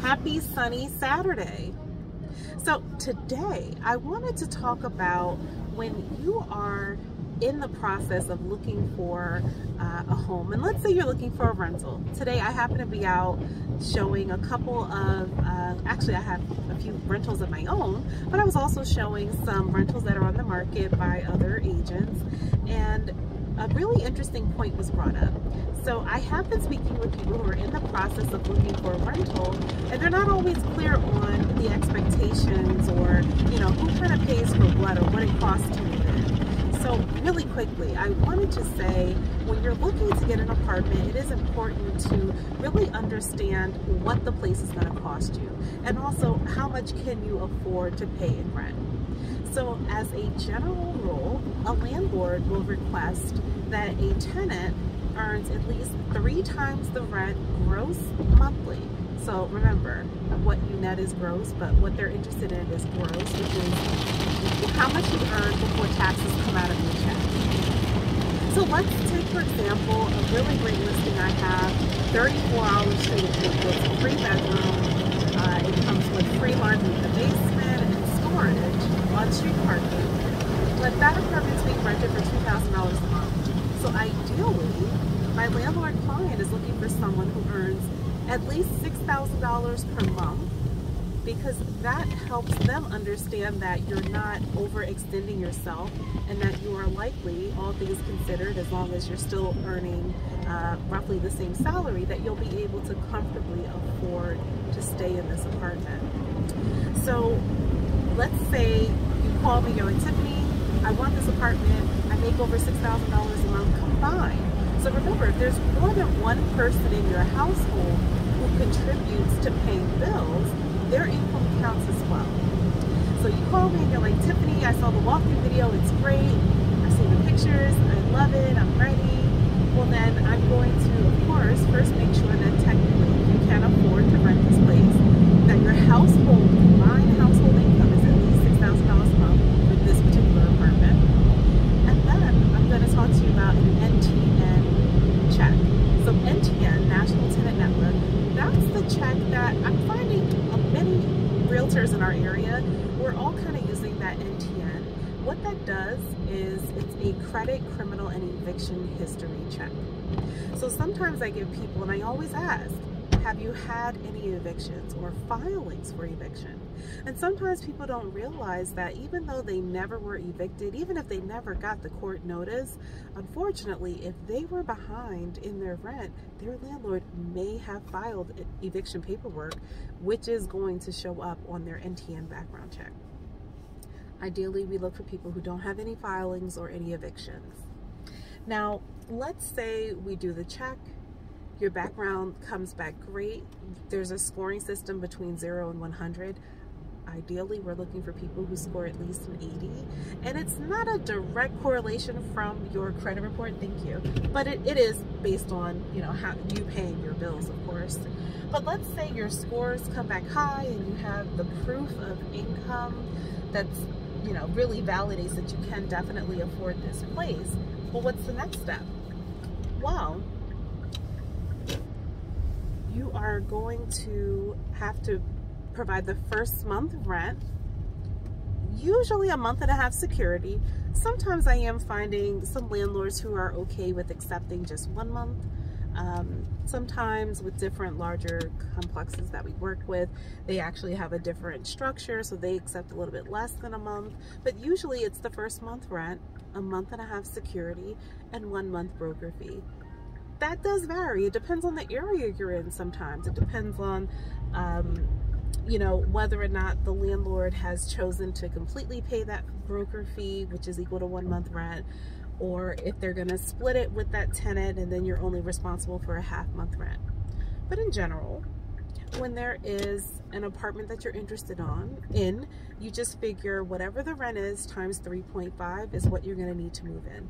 Happy sunny Saturday. So today I wanted to talk about when you are in the process of looking for a home, and let's say you're looking for a rental. Today I happen to be out showing a couple of, actually I have a few rentals of my own, but I was also showing some rentals that are on the market by other agents, and a really interesting point was brought up. So I have been speaking with people who are in the process of looking for a rental, and they're not always clear on the expectations or, who kind of pays for what or what it costs to move in. So really quickly, I wanted to say, when you're looking to get an apartment, it is important to really understand what the place is going to cost you, and also how much can you afford to pay in rent. So as a general rule, a landlord will request that a tenant earns at least 3 times the rent gross monthly. So remember, what you net is gross, but what they're interested in is gross, which is how much you earn before taxes come out of your check. So let's take, for example, a really great listing I have, 34 Olive Street. It's a 3-bedroom. It comes with free laundry in the basement and storage, on-street parking. But that apartment is being rented for $2,000 a month. So ideally, my landlord client is looking for someone who earns at least $6,000 per month, because that helps them understand that you're not overextending yourself and that you are likely, all things considered, as long as you're still earning roughly the same salary, that you'll be able to comfortably afford to stay in this apartment. So let's say you call me, you're like, Tiffany, I want this apartment, I make over $6,000 a month combined. So remember, if there's more than one person in your household who contributes to paying bills, their income counts as well. So you call me and you're like, Tiffany, I saw the walkthrough video, it's great, I've seen the pictures, I love it, I'm ready. Well then, I'm going to, of course, first make sure that technically you can afford to rent this place, that your household, combined household income is at least $6,000 a month for this particular apartment. And then I'm going to talk to you about an NTN check. So NTN, National Tenant Network, that's the check that I'm finding many realtors in our area, we're all kind of using that NTN. What that does is it's a credit, criminal, and eviction history check. So sometimes I give people, and I always ask, have you had any evictions or filings for eviction? And sometimes people don't realize that even though they never were evicted, even if they never got the court notice, unfortunately, if they were behind in their rent, their landlord may have filed eviction paperwork, which is going to show up on their NTN background check. Ideally, we look for people who don't have any filings or any evictions. Now, let's say we do the check. Your background comes back great. There's a scoring system between 0 and 100. Ideally, we're looking for people who score at least an 80. And it's not a direct correlation from your credit report, thank you. But it is based on, how you paying your bills, of course. But let's say your scores come back high and you have the proof of income that's, really validates that you can definitely afford this place. Well, what's the next step? Well, you are going to have to provide the first month rent, usually a month and a half security. Sometimes I am finding some landlords who are okay with accepting just 1 month. Sometimes with different larger complexes that we work with, they actually have a different structure, so they accept a little bit less than a month. But usually it's the first month rent, a month and a half security, and 1 month broker fee. That does vary. It depends on the area you're in sometimes. It depends on, whether or not the landlord has chosen to completely pay that broker fee, which is equal to 1 month rent, or if they're going to split it with that tenant and then you're only responsible for a half-month rent. But in general, when there is an apartment that you're interested in, you just figure whatever the rent is times 3.5 is what you're going to need to move in.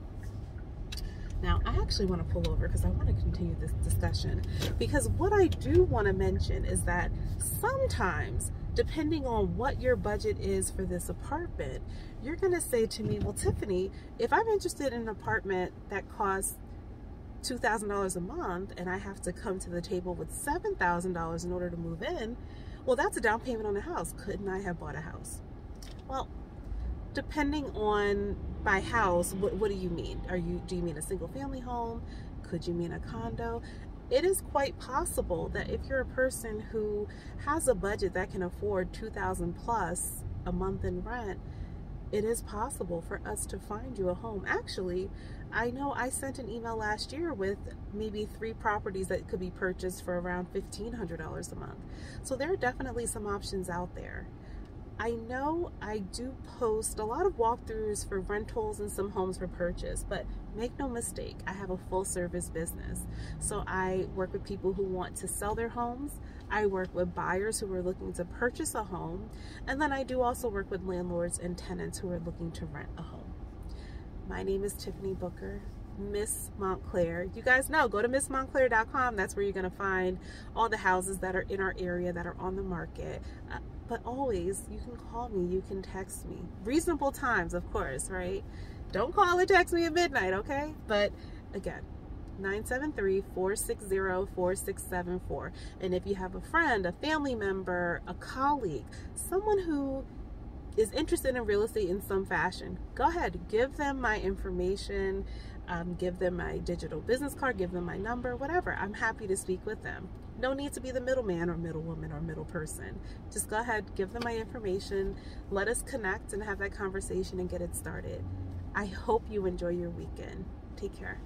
Now, I actually want to pull over because I want to continue this discussion, because what I do want to mention is that sometimes, depending on what your budget is for this apartment, you're going to say to me, well, Tiffany, if I'm interested in an apartment that costs $2,000 a month and I have to come to the table with $7,000 in order to move in, well, that's a down payment on a house. Couldn't I have bought a house? Well, depending on by house, what do you mean? Do you mean a single family home? Could you mean a condo? It is quite possible that if you're a person who has a budget that can afford $2,000 plus a month in rent, it is possible for us to find you a home. Actually, I know I sent an email last year with maybe 3 properties that could be purchased for around $1,500 a month. So there are definitely some options out there. I know I do post a lot of walkthroughs for rentals and some homes for purchase, but make no mistake, I have a full service business. So I work with people who want to sell their homes. I work with buyers who are looking to purchase a home. And then I do also work with landlords and tenants who are looking to rent a home. My name is Tiffany Booker, Miss Montclair. You guys know, go to missmontclair.com. That's where you're going to find all the houses that are in our area that are on the market. But always, you can call me, you can text me. Reasonable times, of course, right? Don't call or text me at midnight, okay? But again, 973-460-4674. And if you have a friend, a family member, a colleague, someone who is interested in real estate in some fashion, go ahead, give them my information, give them my digital business card, give them my number, whatever. I'm happy to speak with them. No need to be the middleman or middlewoman or middle person. Just go ahead, give them my information, let us connect and have that conversation and get it started. I hope you enjoy your weekend. Take care.